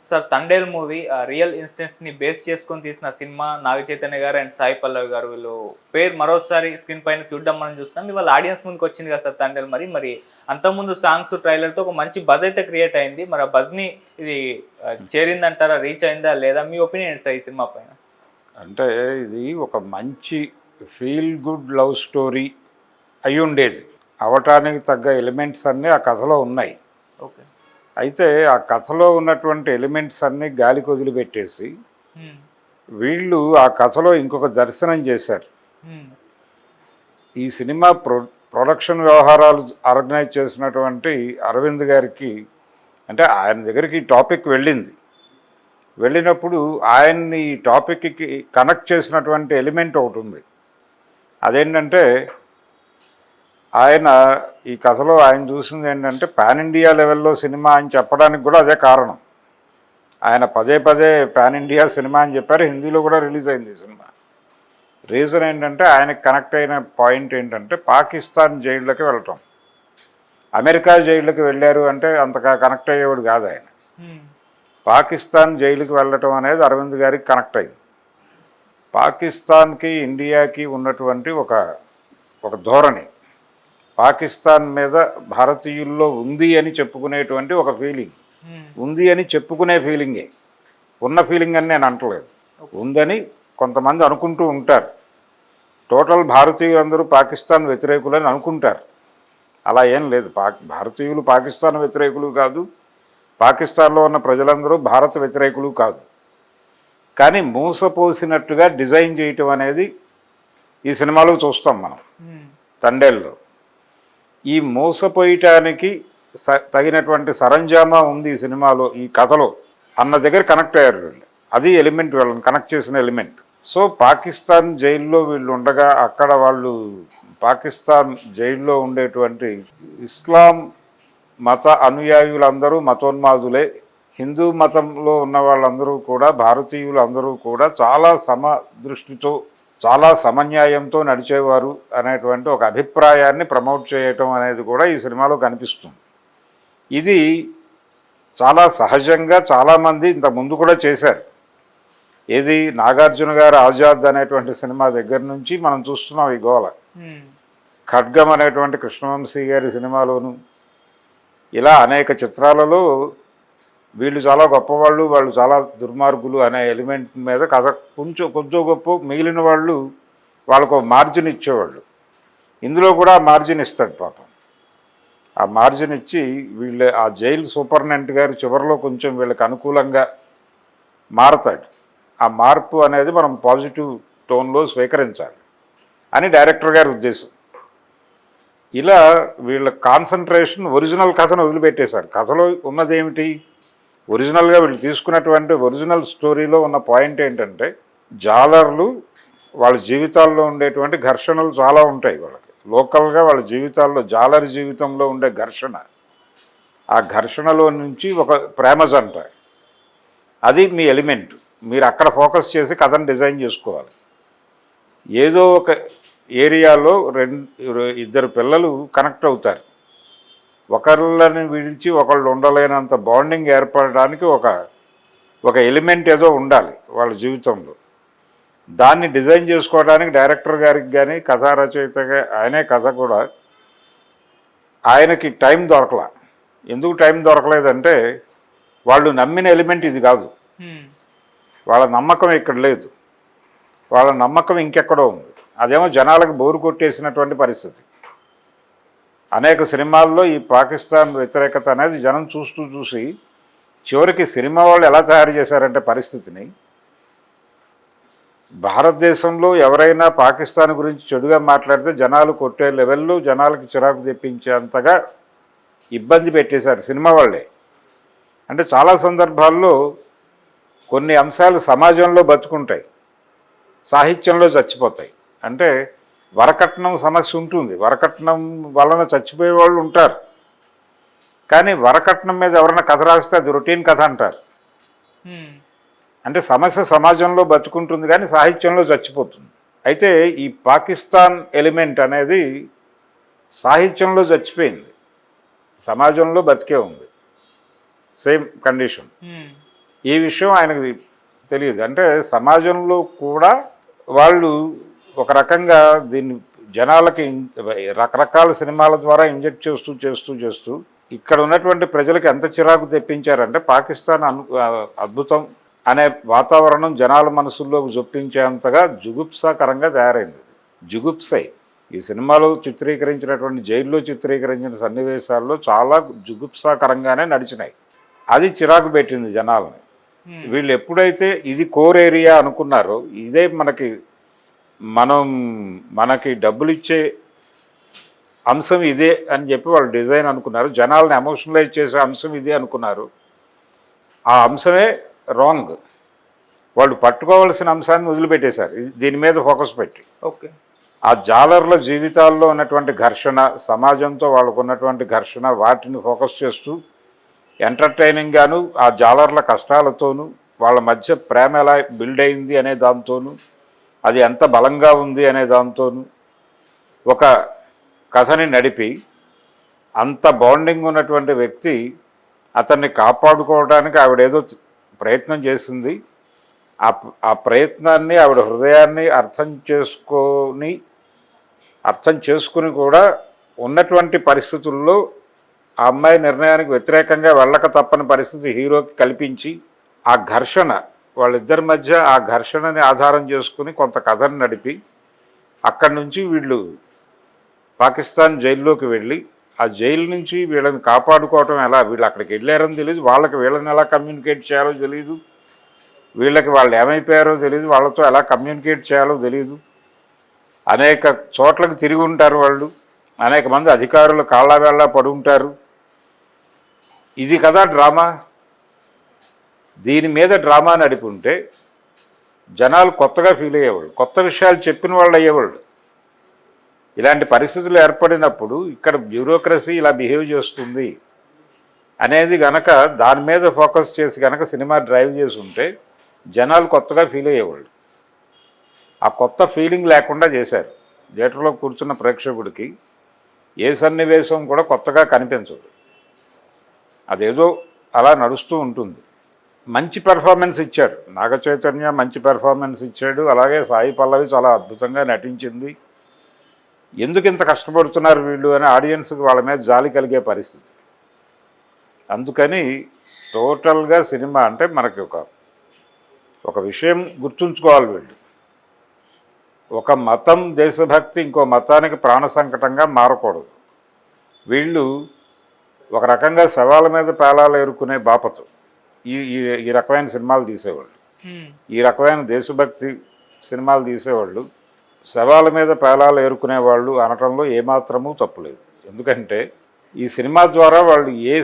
Sir 'Thandel' movie real ఇన్సిడెంట్స్‌ని base చేసుకొని తీసిన సినిమా. నాగ చైతన్య గారు అండ్ సాయి పల్లవి గారు వీళ్ళు పేరు మరోసారి స్క్రీన్ పైన చూడడం మనం చూస్తున్నాం. ఇవాళ ఆడియన్స్ ముందుకొచ్చింది కదా సార్ 'తండేల్'. మరి అంతకుముందు సాంగ్స్, ట్రైలర్‌తో ఒక మంచి బజ్ అయితే క్రియేట్ అయింది. మరి ఆ బజ్‌ని ఇది చేరిందంటారా? రీచ్ అయిందా లేదా? మీ ఒపీనియన్ ఏంటి సార్ ఈ సినిమా పైన? అంటే ఇది ఒక మంచి ఫీల్ గుడ్ లవ్ స్టోరీ అయ్యుండేది. అవటానికి తగ్గ ఎలిమెంట్స్ అన్నీ ఆ కథలో ఉన్నాయి. ఓకే. అయితే ఆ కథలో ఉన్నటువంటి ఎలిమెంట్స్ అన్నీ గాలికి వదిలిపెట్టేసి వీళ్ళు ఆ కథలో ఇంకొక దర్శనం చేశారు. ఈ సినిమా ప్రొడక్షన్ వ్యవహారాలు ఆర్గనైజ్ చేసినటువంటి అరవింద్ గారికి, అంటే ఆయన దగ్గరికి టాపిక్ వెళ్ళినప్పుడు ఆయన్ని ఈ టాపిక్కి కనెక్ట్ చేసినటువంటి ఎలిమెంట్ ఒకటి ఉంది. అదేంటంటే ఆయన ఈ కథలో ఆయన చూసింది ఏంటంటే పాన్ ఇండియా లెవెల్లో సినిమా అని చెప్పడానికి కూడా అదే కారణం. ఆయన పదే పదే పాన్ ఇండియా సినిమా అని చెప్పారు. హిందీలో కూడా రిలీజ్ అయింది ఈ సినిమా. రీజన్ ఏంటంటే ఆయనకు కనెక్ట్ అయిన పాయింట్ ఏంటంటే పాకిస్తాన్ జైళ్ళకి వెళ్ళటం. అమెరికా జైళ్ళకి వెళ్ళారు అంటే అంతగా కనెక్ట్ అయ్యేవాడు కాదు ఆయన. పాకిస్తాన్ జైలుకి వెళ్ళటం అనేది అరవింద్ గారికి కనెక్ట్ అయింది. పాకిస్తాన్కి ఇండియాకి ఉన్నటువంటి ఒక ధోరణి, పాకిస్తాన్ మీద భారతీయుల్లో ఉంది అని చెప్పుకునేటువంటి ఒక ఫీలింగ్, ఉంది అని చెప్పుకునే ఫీలింగే, ఉన్న ఫీలింగ్ అని నేను అంటలేదు, ఉందని కొంతమంది అనుకుంటూ ఉంటారు. టోటల్ భారతీయులందరూ పాకిస్తాన్ వ్యతిరేకులని అనుకుంటారు. అలా ఏం లేదు. భారతీయులు పాకిస్తాన్ వ్యతిరేకులు కాదు, పాకిస్తాన్లో ఉన్న ప్రజలందరూ భారత వ్యతిరేకులు కాదు. కానీ మూసపోసినట్టుగా డిజైన్ చేయటం అనేది ఈ సినిమాలో చూస్తాం మనం. తండేల్లో ఈ మోసపోయటానికి తగినటువంటి సరంజామా ఉంది ఈ సినిమాలో, ఈ కథలో అన్న దగ్గర కనెక్ట్ అయ్యారు వీళ్ళు. అది ఎలిమెంట్, వీళ్ళని కనెక్ట్ చేసిన ఎలిమెంట్. సో పాకిస్తాన్ జైల్లో వీళ్ళు ఉండగా అక్కడ వాళ్ళు పాకిస్తాన్ జైల్లో ఉండేటువంటి ఇస్లాం మత అనుయాయులందరూ మతోన్మాదులే. హిందూ మతంలో ఉన్న వాళ్ళందరూ కూడా, భారతీయులు అందరూ కూడా చాలా సమదృష్టితో, చాలా సమన్యాయంతో నడిచేవారు అనేటువంటి ఒక అభిప్రాయాన్ని ప్రమోట్ చేయటం అనేది కూడా ఈ సినిమాలో కనిపిస్తుంది. ఇది చాలా సహజంగా చాలామంది ఇంత ముందు కూడా చేశారు. ఏది నాగార్జున గారు ఆజాద్ అనేటువంటి సినిమా దగ్గర నుంచి మనం చూస్తున్నాం ఈ గోల. ఖడ్గం అనేటువంటి కృష్ణవంశీ గారి సినిమాలోను, ఇలా అనేక చిత్రాలలో వీళ్ళు చాలా గొప్పవాళ్ళు, వాళ్ళు చాలా దుర్మార్గులు అనే ఎలిమెంట్ మీద కథ కొంచెం గొప్ప మిగిలిన వాళ్ళు వాళ్ళకు మార్జిన్ ఇచ్చేవాళ్ళు. ఇందులో కూడా మార్జిన్ ఇస్తాడు పాపం. ఆ మార్జిన్ ఇచ్చి వీళ్ళు ఆ జైలు సూపరింటెండెంట్ గారు చివరిలో కొంచెం వీళ్ళకి అనుకూలంగా మారతాడు. ఆ మార్పు అనేది మనం పాజిటివ్ టోన్లో స్వీకరించాలి అని డైరెక్టర్ గారి ఉద్దేశం. ఇలా వీళ్ళ కాన్సన్ట్రేషన్ ఒరిజినల్ కథను వదిలిపెట్టేశారు. కథలో ఉన్నది ఏమిటి? ఒరిజినల్గా వీళ్ళు తీసుకున్నటువంటి ఒరిజినల్ స్టోరీలో ఉన్న పాయింట్ ఏంటంటే, జాలర్లు వాళ్ళ జీవితాల్లో ఉండేటువంటి ఘర్షణలు చాలా ఉంటాయి. వాళ్ళకి లోకల్గా వాళ్ళ జీవితాల్లో, జాలర్ జీవితంలో ఉండే ఘర్షణ, ఆ ఘర్షణలో నుంచి ఒక ప్రేమ జంట, అది మీ ఎలిమెంట్. మీరు అక్కడ ఫోకస్ చేసి కథను డిజైన్ చేసుకోవాలి. ఏదో ఒక ఏరియాలో ఇద్దరు పిల్లలు కనెక్ట్ అవుతారు. ఒకళ్ళని విడిచి ఒకళ్ళు ఉండలేనంత బాండింగ్ ఏర్పడడానికి ఒక ఎలిమెంట్ ఏదో ఉండాలి వాళ్ళ జీవితంలో. దాన్ని డిజైన్ చేసుకోవడానికి డైరెక్టర్ గారికి కానీ, కథా రచయితగా ఆయనే కథ కూడా, ఆయనకి టైం దొరకలా. ఎందుకు టైం దొరకలేదంటే వాళ్ళు నమ్మిన ఎలిమెంట్ ఇది కాదు. వాళ్ళ నమ్మకం ఇక్కడ లేదు, వాళ్ళ నమ్మకం ఇంకెక్కడో ఉంది. అదేమో జనాలకు బోరు కొట్టేసినటువంటి పరిస్థితి. అనేక సినిమాల్లో ఈ పాకిస్తాన్ వ్యతిరేకత అనేది జనం చూసి చివరికి సినిమా వాళ్ళు ఎలా తయారు చేశారంటే పరిస్థితిని, భారతదేశంలో ఎవరైనా పాకిస్తాన్ గురించి చెడుగా మాట్లాడితే జనాలు కొట్టే లెవెల్లో, జనాలకు చిరాకు తెప్పించేంతగా ఇబ్బంది పెట్టేశారు సినిమా వాళ్ళే. అంటే చాలా సందర్భాల్లో కొన్ని అంశాలు సమాజంలో బతుకుంటాయి, సాహిత్యంలో చచ్చిపోతాయి. అంటే వరకట్నం సమస్య ఉంటుంది, వరకట్నం వలన చచ్చిపోయే వాళ్ళు ఉంటారు. కానీ వరకట్నం మీద ఎవరైనా కథ రాస్తే అది రొటీన్ కథ అంటారు. అంటే సమస్య సమాజంలో బతుకుంటుంది కానీ సాహిత్యంలో చచ్చిపోతుంది. అయితే ఈ పాకిస్తాన్ ఎలిమెంట్ అనేది సాహిత్యంలో చచ్చిపోయింది, సమాజంలో బతికే ఉంది, సేమ్ కండిషన్. ఈ విషయం ఆయనకు తెలియదు. అంటే సమాజంలో కూడా వాళ్ళు ఒక రకంగా దీన్ని జనాలకి రకరకాల సినిమాల ద్వారా ఇంజెక్ట్ చేస్తూ చేస్తూ చేస్తూ ఇక్కడ ఉన్నటువంటి ప్రజలకు ఎంత చిరాకు తెప్పించారంటే పాకిస్తాన్ అద్భుతం అనే వాతావరణం జనాల మనసుల్లోకి జొప్పించేంతగా జుగుప్సాకరంగా తయారైంది. జుగుప్సై ఈ సినిమాలో చిత్రీకరించినటువంటి జైల్లో చిత్రీకరించిన సన్నివేశాల్లో చాలా జుగుప్సాకరంగానే నడిచినాయి. అది చిరాకు పెట్టింది జనాలని. వీళ్ళు ఎప్పుడైతే ఇది కోర్ ఏరియా అనుకున్నారో, ఇదే మనకి డబ్బులు ఇచ్చే అంశం ఇదే అని చెప్పి వాళ్ళు డిజైన్ అనుకున్నారు, జనాలను ఎమోషనలైజ్ చేసే అంశం ఇదే అనుకున్నారు. ఆ అంశమే రాంగ్. వాళ్ళు పట్టుకోవాల్సిన అంశాన్ని వదిలిపెట్టేశారు దీని మీద ఫోకస్ పెట్టి. ఓకే, ఆ జాలర్ల జీవితాల్లో ఉన్నటువంటి ఘర్షణ, సమాజంతో వాళ్ళకు ఉన్నటువంటి ఘర్షణ, వాటిని ఫోకస్ చేస్తూ ఎంటర్టైనింగ్గాను ఆ జాలర్ల కష్టాలతోనూ వాళ్ళ మధ్య ప్రేమ ఎలా బిల్డ్ అయింది అనే దాంతోనూ అది ఎంత బలంగా ఉంది అనే దాంతోనూ ఒక కథని నడిపి అంత బాండింగ్ ఉన్నటువంటి వ్యక్తి అతన్ని కాపాడుకోవడానికి ఆవిడేదో ప్రయత్నం చేసింది. ఆ ప్రయత్నాన్ని ఆవిడ హృదయాన్ని అర్థం చేసుకుని కూడా ఉన్నటువంటి పరిస్థితుల్లో ఆ అమ్మాయి నిర్ణయానికి వ్యతిరేకంగా వెళ్ళక తప్పని పరిస్థితి హీరోకి కల్పించి ఆ ఘర్షణ, వాళ్ళిద్దరి మధ్య ఆ ఘర్షణని ఆధారం చేసుకుని కొంత కథను నడిపి అక్కడి నుంచి వీళ్ళు పాకిస్తాన్ జైల్లోకి వెళ్ళి ఆ జైలు నుంచి వీళ్ళని కాపాడుకోవటం ఎలా, వీళ్ళు అక్కడికి వెళ్ళారని తెలియదు, వాళ్ళకి వీళ్ళని ఎలా కమ్యూనికేట్ చేయాలో తెలియదు, వీళ్ళకి వాళ్ళు ఏమైపోయారో తెలియదు, వాళ్ళతో ఎలా కమ్యూనికేట్ చేయాలో తెలియదు. అనేక చోట్లకు తిరిగి ఉంటారు వాళ్ళు, అనేక మంది అధికారులు కాళ్ళవేళ్ళ పడి ఉంటారు. ఇది కదా డ్రామా. దీని మీద డ్రామా నడిపుంటే జనాలు కొత్తగా ఫీల్ అయ్యేవాళ్ళు, కొత్త విషయాలు చెప్పిన వాళ్ళు అయ్యేవాళ్ళు. ఇలాంటి పరిస్థితులు ఏర్పడినప్పుడు ఇక్కడ బ్యూరోక్రసీ ఇలా బిహేవ్ చేస్తుంది అనేది గనక దాని మీద ఫోకస్ చేసి గనక సినిమా డ్రైవ్ చేసి ఉంటే జనాలు కొత్తగా ఫీల్ అయ్యేవాళ్ళు. ఆ కొత్త ఫీలింగ్ లేకుండా చేశారు. థియేటర్లో కూర్చున్న ప్రేక్షకుడికి ఏ సన్నివేశం కూడా కొత్తగా కనిపించదు, అదేదో అలా నడుస్తూ ఉంటుంది. మంచి పెర్ఫార్మెన్స్ ఇచ్చాడు నాగ చైతన్య, మంచి పెర్ఫార్మెన్స్ ఇచ్చాడు. అలాగే సాయి పల్లవి చాలా అద్భుతంగా నటించింది. ఎందుకు ఇంత కష్టపడుతున్నారు వీళ్ళు అని ఆడియన్స్కి వాళ్ళ మీద జాలి కలిగే పరిస్థితి. అందుకని టోటల్గా సినిమా అంటే మనకి ఒక విషయం గుర్తుంచుకోవాలి, వీళ్ళు ఒక మతం దేశభక్తి ఇంకో మతానికి ప్రాణ సంకటంగా మారకూడదు. వీళ్ళు ఒక రకంగా శవాల మీద పేలాలు ఏరుకునే బాపతు ఈ రకమైన సినిమాలు తీసేవాళ్ళు, ఈ రకమైన దేశభక్తి సినిమాలు తీసేవాళ్ళు శవాల మీద పేలాలు ఏరుకునేవాళ్ళు అనటంలో ఏమాత్రమూ తప్పులేదు. ఎందుకంటే ఈ సినిమా ద్వారా వాళ్ళు ఏ